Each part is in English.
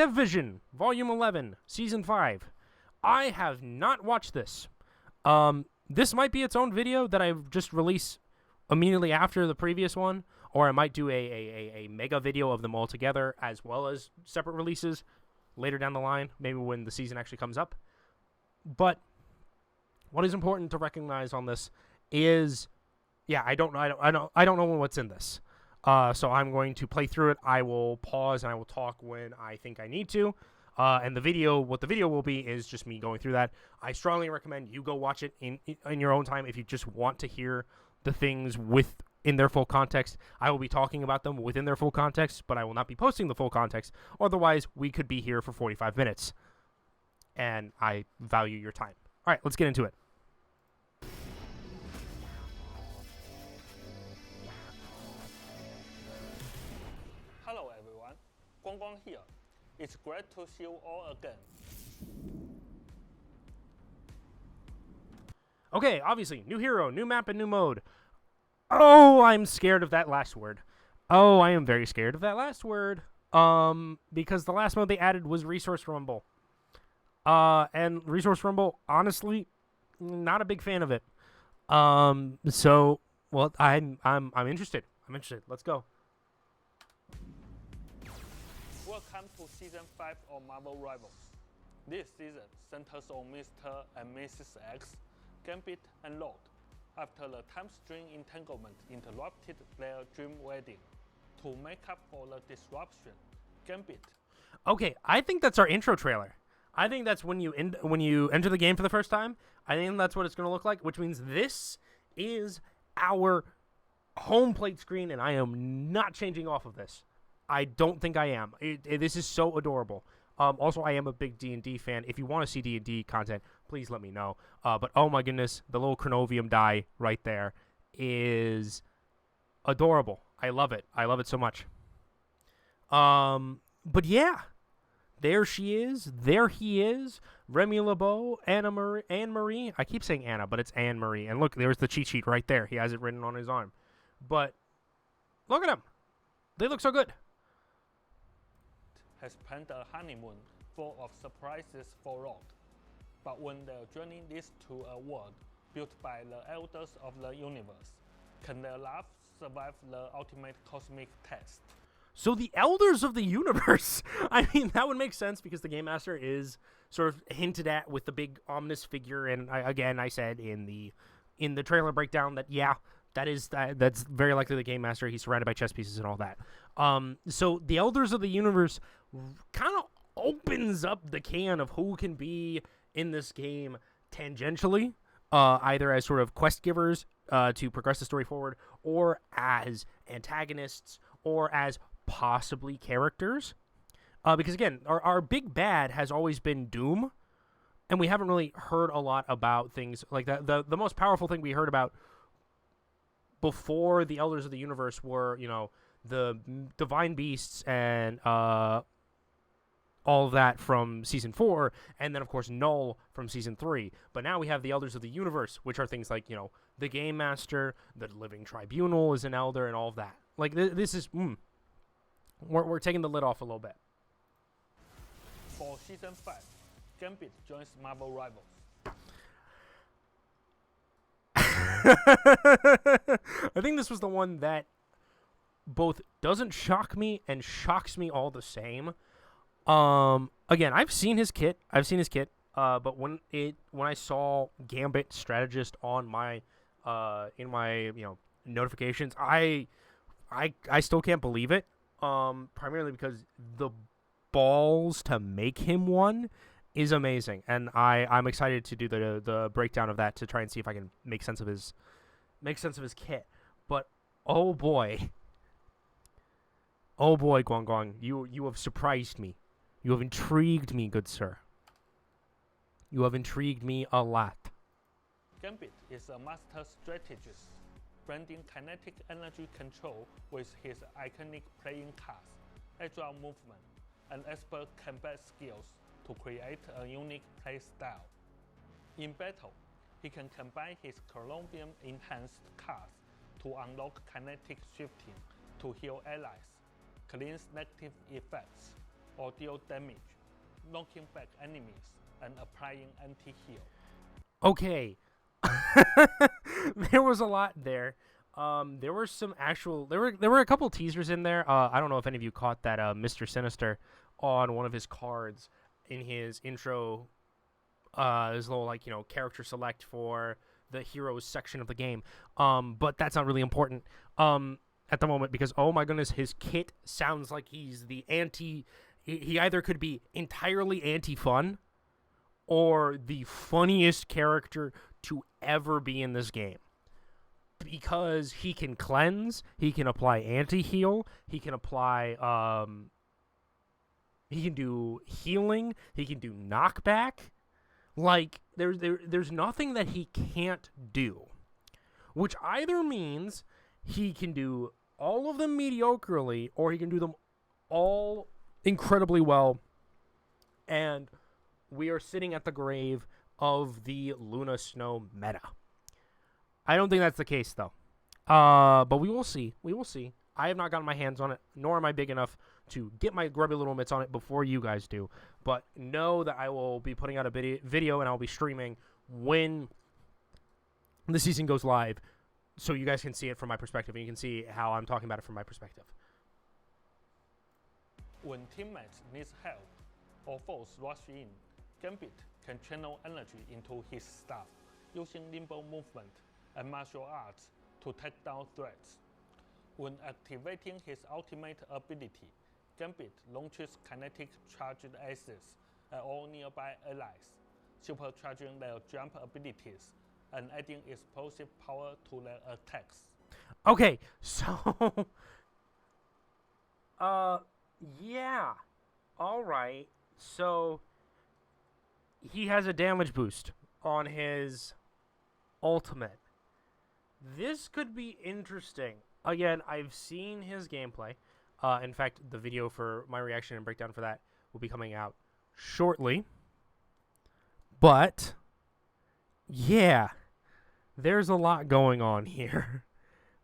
Vision, Volume 11, Season 5. I have not watched this. This might be its own video that I just release immediately after the previous one, or I might do a mega video of them all together, as well as separate releases later down the line, maybe when the season actually comes up. But what is important to recognize on this is, yeah, I don't know what's in this. So I'm going to play through it. I will pause and I will talk when I think I need to. And what the video will be is just me going through that. I strongly recommend you go watch it in your own time if you just want to hear the things in their full context. I will be talking about them within their full context, but I will not be posting the full context. Otherwise, we could be here for 45 minutes. And I value your time. All right, let's get into it. Hello everyone, Guangguang here. It's great to see you all again. Okay, obviously, new hero, new map, and new mode. Oh, I'm scared of that last word. Oh, I am very scared of that last word. Because the last mode they added was Resource Rumble. And Resource Rumble, honestly, not a big fan of it. So, well, I'm interested. I'm interested. Let's go. Welcome to Season 5 of Marvel Rivals. This season centers on Mr. and Mrs. X, Gambit, and Lord, after the time string entanglement interrupted their dream wedding. To make up for the disruption, Gambit. Okay, I think that's our intro trailer. I think that's when you enter the game for the first time. I think that's what it's going to look like, which means this is our home plate screen, and I am not changing off of this. I don't think I am. This is so adorable. Also, I am a big D&D fan. If you want to see D&D content, please let me know. But oh my goodness, the little Chronovium die right there is adorable. I love it. I love it so much. But yeah, there she is. There he is. Remy LeBeau, Anne Marie. I keep saying Anna, but it's Anne Marie. And look, there's the cheat sheet right there. He has it written on his arm. But look at them. They look so good. Has planned a honeymoon full of surprises for Lord. But when their journey leads to a world built by the elders of the universe, can their love survive the ultimate cosmic test? So the elders of the universe. I mean, that would make sense because the Game Master is sort of hinted at with the big ominous figure. And I said in the trailer breakdown that yeah, that's very likely the Game Master. He's surrounded by chess pieces and all that. So the elders of the universe kind of opens up the can of who can be in this game tangentially, either as sort of quest givers to progress the story forward, or as antagonists, or as possibly characters. Because again, our big bad has always been Doom, and we haven't really heard a lot about things like that. The most powerful thing we heard about before the Elders of the Universe were, the Divine Beasts and all of that from Season 4, and then, of course, Null from Season 3. But now we have the Elders of the Universe, which are things like, the Game Master, the Living Tribunal is an Elder, and all of that. Like, this is... We're taking the lid off a little bit. For Season 5, Gambit joins Marvel Rivals. I think this was the one that both doesn't shock me and shocks me all the same. Again, I've seen his kit. But when I saw Gambit Strategist on my in my notifications, I still can't believe it. Primarily because the balls to make him one is amazing, and I'm excited to do the breakdown of that to try and see if I can make sense of his kit. But oh boy, Guangguang, you have surprised me. You have intrigued me, good sir. You have intrigued me a lot. Gambit is a master strategist, blending kinetic energy control with his iconic playing cards, agile movement, and expert combat skills to create a unique playstyle. In battle, he can combine his Colombian-enhanced cards to unlock kinetic shifting to heal allies, cleanse negative effects, or deal damage, knocking back enemies, and applying anti-heal. Okay. There was a lot there. There were some actual. There were a couple teasers in there. I don't know if any of you caught that. Mr. Sinister on one of his cards in his intro. His little character select for the heroes section of the game. But that's not really important. At the moment because oh my goodness, his kit sounds like he's the anti. He either could be entirely anti-fun, or the funniest character to ever be in this game. Because he can cleanse, he can apply anti-heal, he can apply, he can do healing, he can do knockback. Like, there's nothing that he can't do. Which either means he can do all of them mediocrely, or he can do them all incredibly well. And we are sitting at the grave of the Luna Snow meta. I don't think that's the case, though. But we will see. We will see. I have not gotten my hands on it, nor am I big enough to get my grubby little mitts on it before you guys do. But know that I will be putting out a video and I'll be streaming when the season goes live, so you guys can see it from my perspective, and you can see how I'm talking about it from my perspective. When teammates need help or foes rush in, Gambit can channel energy into his staff, using nimble movement and martial arts to take down threats. When activating his ultimate ability, Gambit launches kinetic charged axes at all nearby allies, supercharging their jump abilities and adding explosive power to their attacks. Okay, so yeah. Alright. So he has a damage boost on his ultimate. This could be interesting. Again, I've seen his gameplay. In fact, the video for my reaction and breakdown for that will be coming out shortly. But yeah, there's a lot going on here.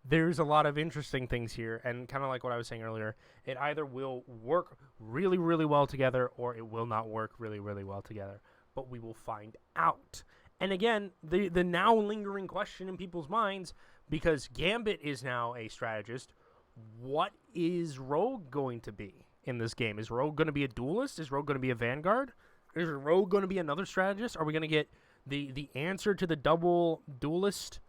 There's a lot of interesting things here, and kind of like what I was saying earlier, it either will work really, really well together, or it will not work really, really well together. But we will find out. And again, the now lingering question in people's minds, because Gambit is now a strategist, what is Rogue going to be in this game? Is Rogue going to be a duelist? Is Rogue going to be a vanguard? Is Rogue going to be another strategist? Are we going to get the answer to the double duelist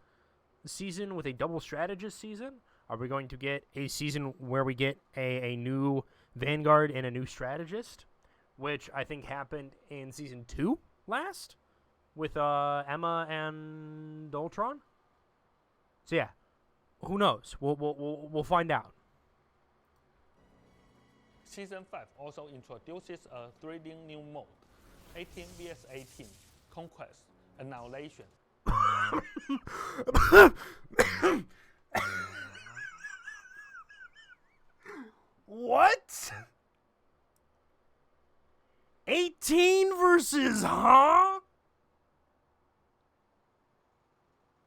season with a double strategist season? Are we going to get a season where we get a new vanguard and a new strategist, which I think happened in season 2 last with Emma and Ultron? So yeah, who knows? We'll find out. Season 5 also introduces a thrilling new mode, 18 vs 18, Conquest, Annihilation. What? 18 versus, huh?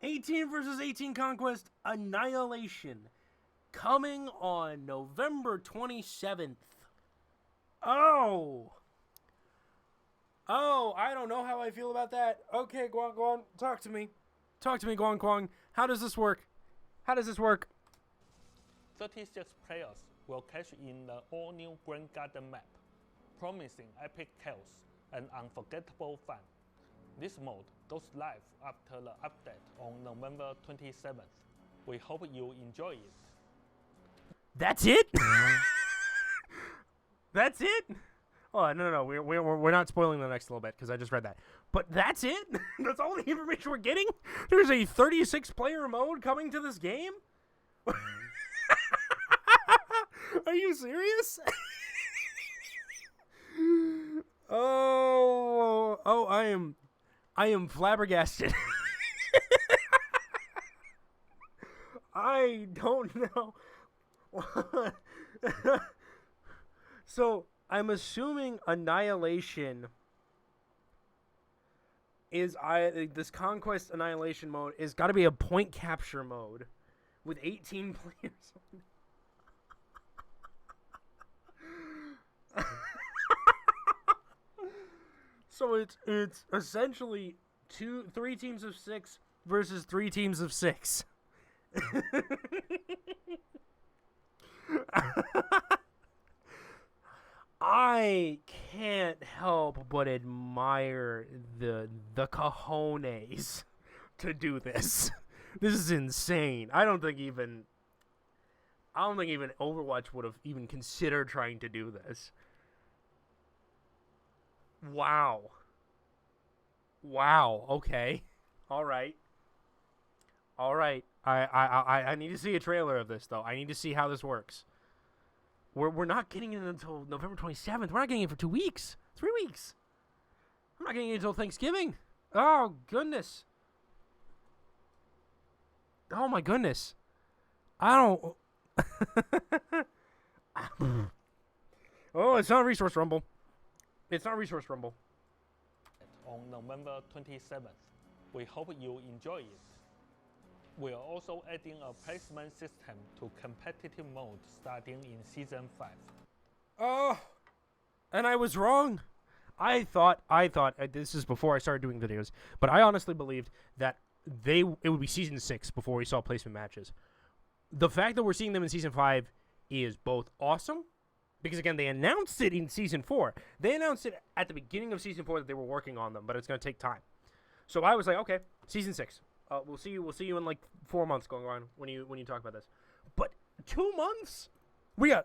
18 versus 18 Conquest Annihilation. Coming on November 27th. Oh, I don't know how I feel about that. Okay, Guangguang, talk to me. Talk to me, Guangguang. How does this work? 36 players will catch in the all-new Grand Garden map, promising epic chaos and unforgettable fun. This mode goes live after the update on November 27th. We hope you enjoy it. That's it? That's it? Oh, no. We're not spoiling the next little bit because I just read that. But that's it? That's all the information we're getting? There's a 36-player mode coming to this game? Are you serious? Oh, I am flabbergasted. I don't know. So, I'm assuming Annihilation is this Conquest Annihilation mode is got to be a point capture mode with 18 players. So it's essentially three teams of 6 versus 3 teams of 6. I can't help but admire the cojones to do this. This is insane. I don't think even Overwatch would have even considered trying to do this. Wow. Okay. All right. I need to see a trailer of this though. I need to see how this works. We're not getting it until November 27th. We're not getting it for 2 weeks. 3 weeks. I'm not getting it until Thanksgiving. Oh goodness. Oh my goodness. I don't. Oh, it's not Resource Rumble. It's not Resource Rumble. On November 27th. We hope you enjoy it. We are also adding a placement system to competitive mode starting in Season 5. Oh, and I was wrong. I thought this is before I started doing videos, but I honestly believed that it would be Season 6 before we saw placement matches. The fact that we're seeing them in Season 5 is both awesome, because again, they announced it in Season 4. They announced it at the beginning of Season 4 that they were working on them, but it's going to take time. So I was like, okay, Season 6. We'll see you in like 4 months going on when you talk about this. But 2 months? We're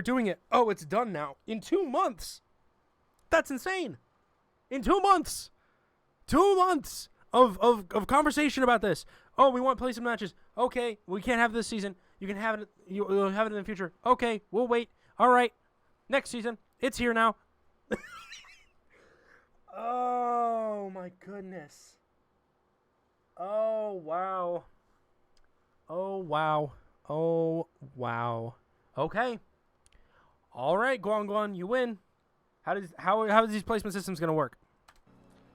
doing it. Oh, it's done now. In 2 months. That's insane. In 2 months. 2 months of conversation about this. Oh, we want placement matches. Okay, we can't have this season. You can have it. You'll have it in the future. Okay, we'll wait. All right. Next season. It's here now. Oh my goodness. Oh wow. Okay. All right, Guangguang, you win. How is these placement systems gonna work?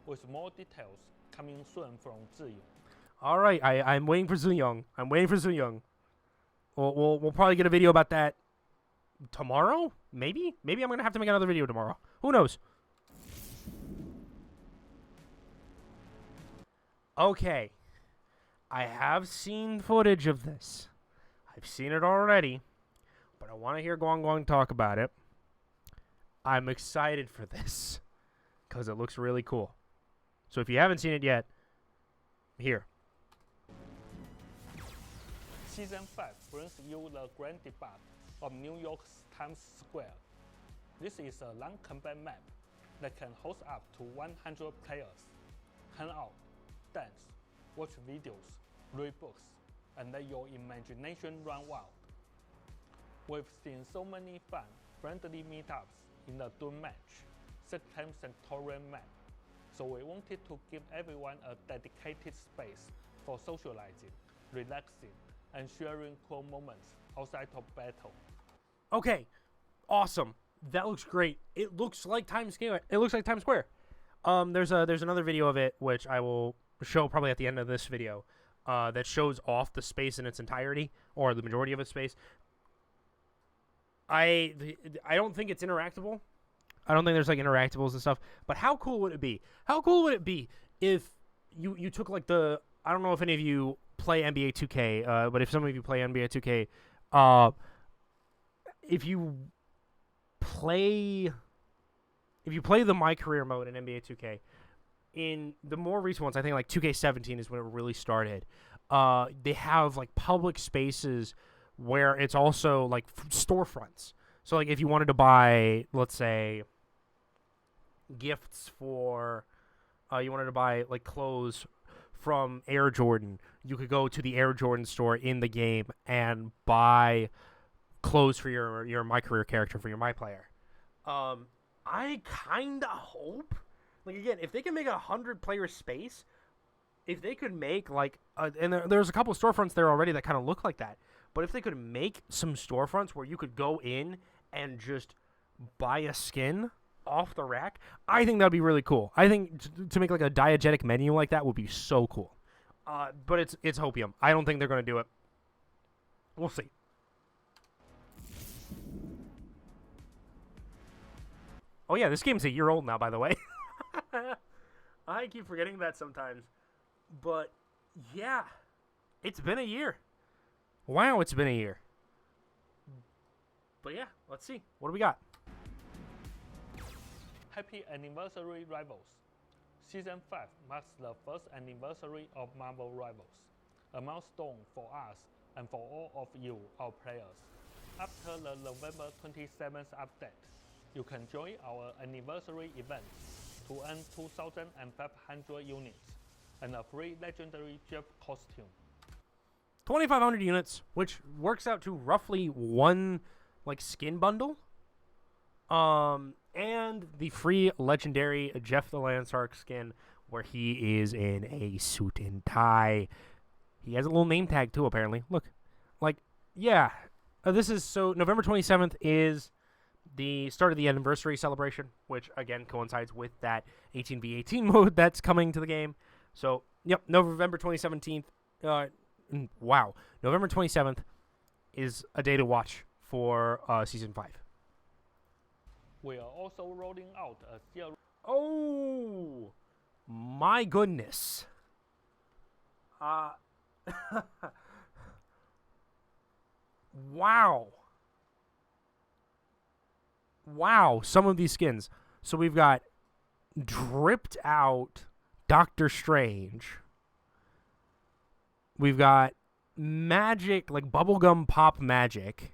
With more details coming soon from Ziyong. All right, I'm waiting for Ziyong. We'll probably get a video about that tomorrow. Maybe I'm gonna have to make another video tomorrow. Who knows? Okay, I have seen footage of this. I've seen it already, but I want to hear Guangguang talk about it. I'm excited for this because it looks really cool. So if you haven't seen it yet, here. Season 5 brings you the grand debut of New York's Times Square. This is a long combat map that can host up to 100 players, hang out, dance, watch videos, read books, and let your imagination run wild. We've seen so many fun, friendly meetups in the Doom match, Septem Centaurian map, so we wanted to give everyone a dedicated space for socializing, relaxing, and sharing cool moments outside of battle. Okay, awesome. That looks great. It looks like Times Square. There's another video of it which I will show probably at the end of this video that shows off the space in its entirety, or the majority of its space. I don't think it's interactable. I don't think there's like interactables and stuff. But how cool would it be? How cool would it be if you took like the, I don't know if any of you play NBA 2K, but if some of you play NBA 2K, if you play the My Career mode in NBA 2K, in the more recent ones, I think like 2K17 is when it really started. They have like public spaces where it's also like storefronts. So like if you wanted to buy, let's say, gifts for, you wanted to buy like clothes from Air Jordan, you could go to the Air Jordan store in the game and buy clothes for your My Career character, for your My Player. I kinda hope, like, again, if they can make 100-player space, if they could make like, and there's a couple storefronts there already that kind of look like that, but if they could make some storefronts where you could go in and just buy a skin off the rack, I think that'd be really cool. I think to make like a diegetic menu like that would be so cool. But it's hopium. I don't think they're gonna do it. We'll see. Oh yeah, this game's a year old now, by the way. I keep forgetting that sometimes. But, yeah. It's been a year. Wow, it's been a year. But, yeah, let's see. What do we got? Happy anniversary, Rivals! Season 5 marks the first anniversary of Marvel Rivals, a milestone for us and for all of you, our players. After the November 27th update, you can join our anniversary event to earn 2,500 units and a free legendary Jeff costume. 2,500 units, which works out to roughly one skin bundle. And the free legendary Jeff the Landshark skin, where he is in a suit and tie. He has a little name tag too, apparently. Look, yeah. This is so November 27th is the start of the anniversary celebration, which again coincides with that 18v18 mode that's coming to the game. So, yep, November 2017th. Wow, November 27th is a day to watch for Season 5. We are also rolling out a series. Oh, my goodness. Wow. Wow, some of these skins. So we've got dripped out Doctor Strange. We've got magic, bubblegum pop magic.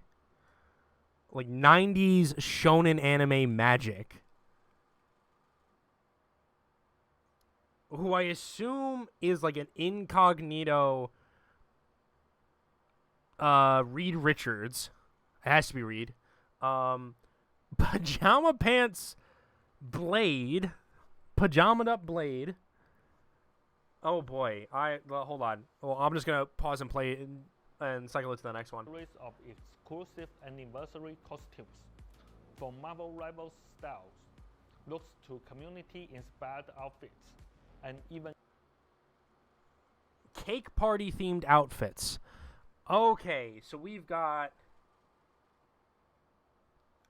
90s shonen anime magic. Who I assume is an incognito Reed Richards. It has to be Reed. Pajama Pants Blade. Pajamaed up Blade. Oh boy. Hold on. Well, I'm just going to pause and play and cycle it to the next one. Series of exclusive anniversary costumes from Marvel Rivals styles, looks to community-inspired outfits, and even cake party themed outfits. Okay, so we've got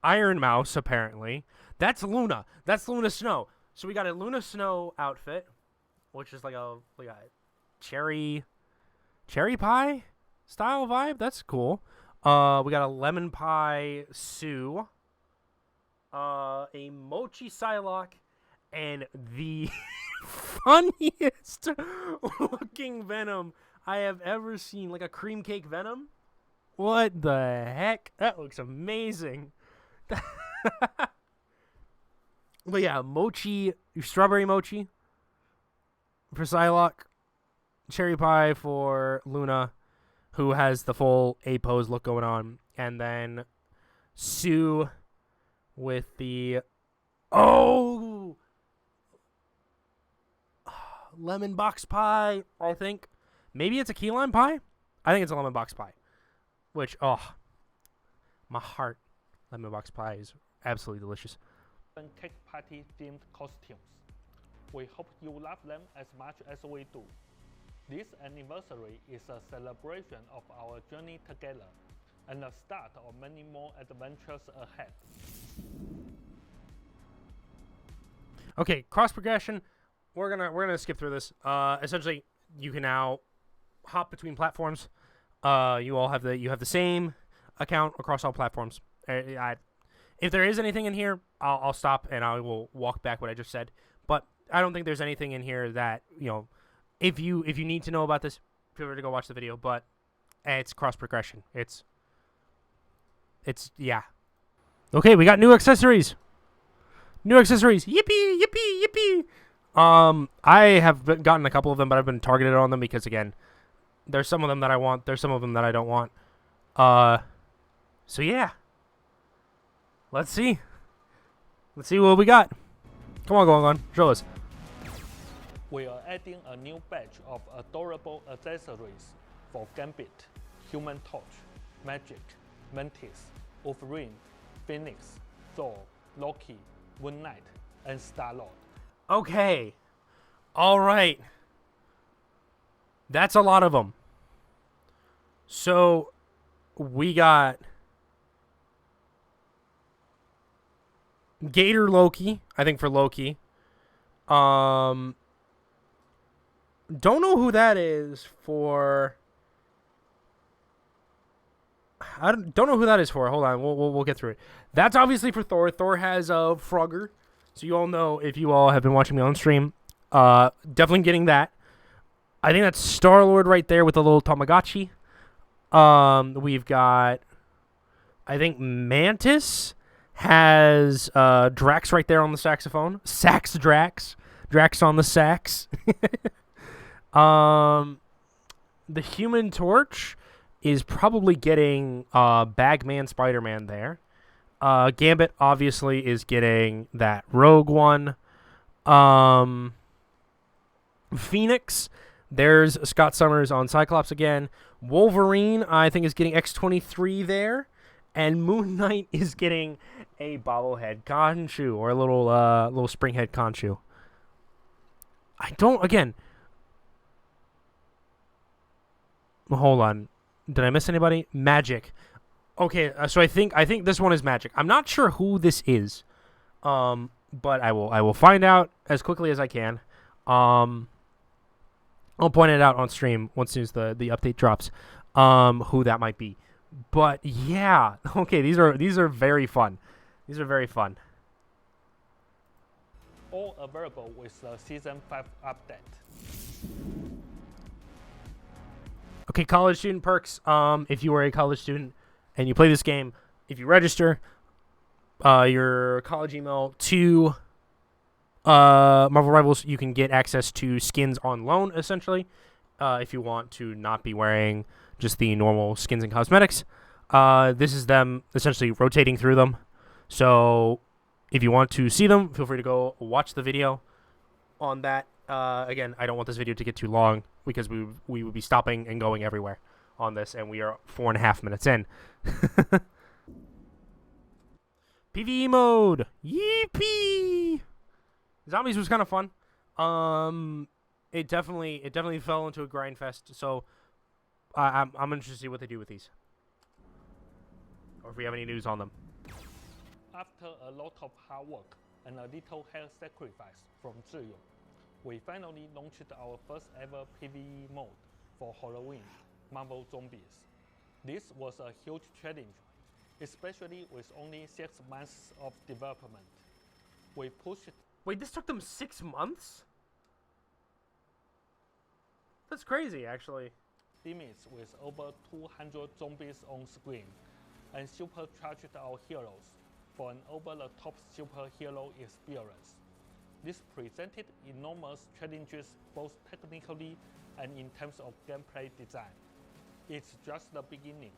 Iron Mouse, apparently. That's Luna. That's Luna Snow. So we got a Luna Snow outfit, which is like a cherry pie style vibe. That's cool. We got a lemon pie Sue, a mochi Psylocke, and the funniest looking Venom I have ever seen. A cream cake Venom. What the heck? That looks amazing. But yeah, mochi, strawberry mochi for Psylocke, cherry pie for Luna, who has the full A-pose look going on, and then Sue with the lemon box pie, I think. Maybe it's a key lime pie? I think it's a lemon box pie. Which, my heart. Lemon box pie is absolutely delicious. cake party themed costumes. We hope you love them as much as we do. This anniversary is a celebration of our journey together and the start of many more adventures ahead. Okay, cross progression. We're gonna skip through this. Essentially, you can now hop between platforms. You all have the same account across all platforms. If there is anything in here, I'll stop and I will walk back what I just said. But I don't think there's anything in here that, if you need to know about this, feel free to go watch the video. But it's cross progression. It's yeah. Okay, we got new accessories. New accessories. Yippee, yippee, yippee. I have gotten a couple of them, but I've been targeted on them because, again, there's some of them that I want. There's some of them that I don't want. So yeah. Let's see. Let's see what we got. Come on, Guangguang. Show us. We are adding a new batch of adorable accessories for Gambit, Human Torch, Magic, Mantis, Wolverine, Phoenix, Thor, Loki, Moon Knight, and Star-Lord. Okay. All right. That's a lot of them. So, we got Gator Loki, I think for Loki. Don't know who that is for. I don't know who that is for. Hold on, we'll get through it. That's obviously for Thor. Thor has Frogger, so you all know if you all have been watching me on stream. Definitely getting that. I think that's Star Lord right there with the little Tamagotchi. We've got, I think Mantis has Drax right there on the saxophone. Drax on the sax. The Human Torch is probably getting Bagman Spider-Man there. Gambit obviously is getting that Rogue one. Phoenix, there's Scott Summers on Cyclops again. Wolverine, I think, is getting X-23 there. And Moon Knight is getting a bobblehead Khonshu, or a little springhead Khonshu. I don't, again... Hold on. Did I miss anybody? Magic. Okay, so I think this one is Magic. I'm not sure who this is. But I will find out as quickly as I can. I'll point it out on stream once soon as the update drops. Who that might be. But yeah, okay, these are very fun. These are very fun. All available with the Season 5 update. Okay, college student perks. If you are a college student and you play this game, if you register your college email to Marvel Rivals, you can get access to skins on loan, essentially, if you want to not be wearing just the normal skins and cosmetics. This is them essentially rotating through them. So if you want to see them, feel free to go watch the video on that. Again, I don't want this video to get too long because we would be stopping and going everywhere on this, and we are 4.5 minutes in. PvE mode! Yippee! Zombies was kind of fun. It definitely fell into a grind fest, so I'm interested to see what they do with these. Or if we have any news on them. After a lot of hard work and a little health sacrifice from Zhiyu, we finally launched our first ever PvE mode for Halloween, Marvel Zombies. This was a huge challenge, especially with only 6 months of development. We pushed... Wait, this took them 6 months? That's crazy, actually. Limits with over 200 zombies on screen, and supercharged our heroes for an over-the-top superhero experience. This presented enormous challenges both technically and in terms of gameplay design. It's just the beginning.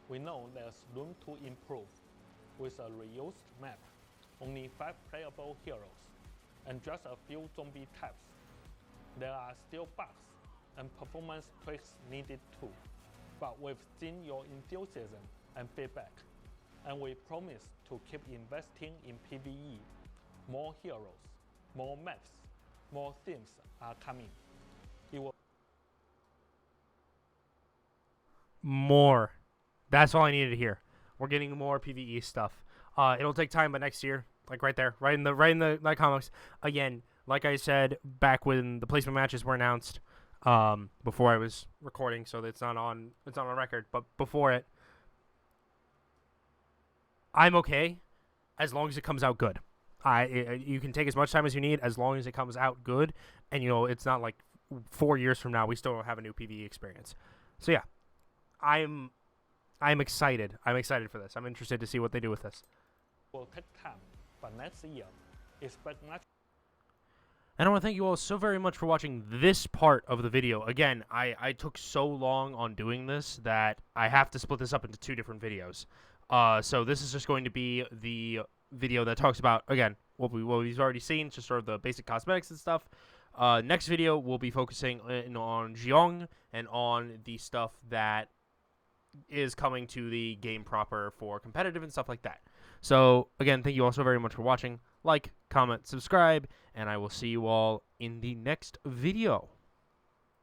We know there's room to improve. With a reused map, only 5 playable heroes, and just a few zombie types. There are still bugs and performance tweaks needed too, but we've seen your enthusiasm and feedback, and we promise to keep investing in PvE. More heroes, more maps, more themes are coming. It will More. That's all I needed to hear. We're getting more PvE stuff. It'll take time, but next year, like right there, right in the comics. Again, like I said back when the placement matches were announced, before I was recording, so it's not on record. But before it, I'm okay as long as it comes out good. You can take as much time as you need as long as it comes out good, and it's not like 4 years from now we still don't have a new PvE experience. So yeah, I'm excited. I'm excited for this. I'm interested to see what they do with this. will take time, but next year, expect much. And I want to thank you all so very much for watching this part of the video. Again, I took so long on doing this that I have to split this up into 2 different videos. So this is just going to be the video that talks about, again, what we've already seen, just sort of the basic cosmetics and stuff. Next video, we'll be focusing on Guangguang and on the stuff that is coming to the game proper for competitive and stuff like that. So, again, thank you all so very much for watching. Like, comment, subscribe, and I will see you all in the next video.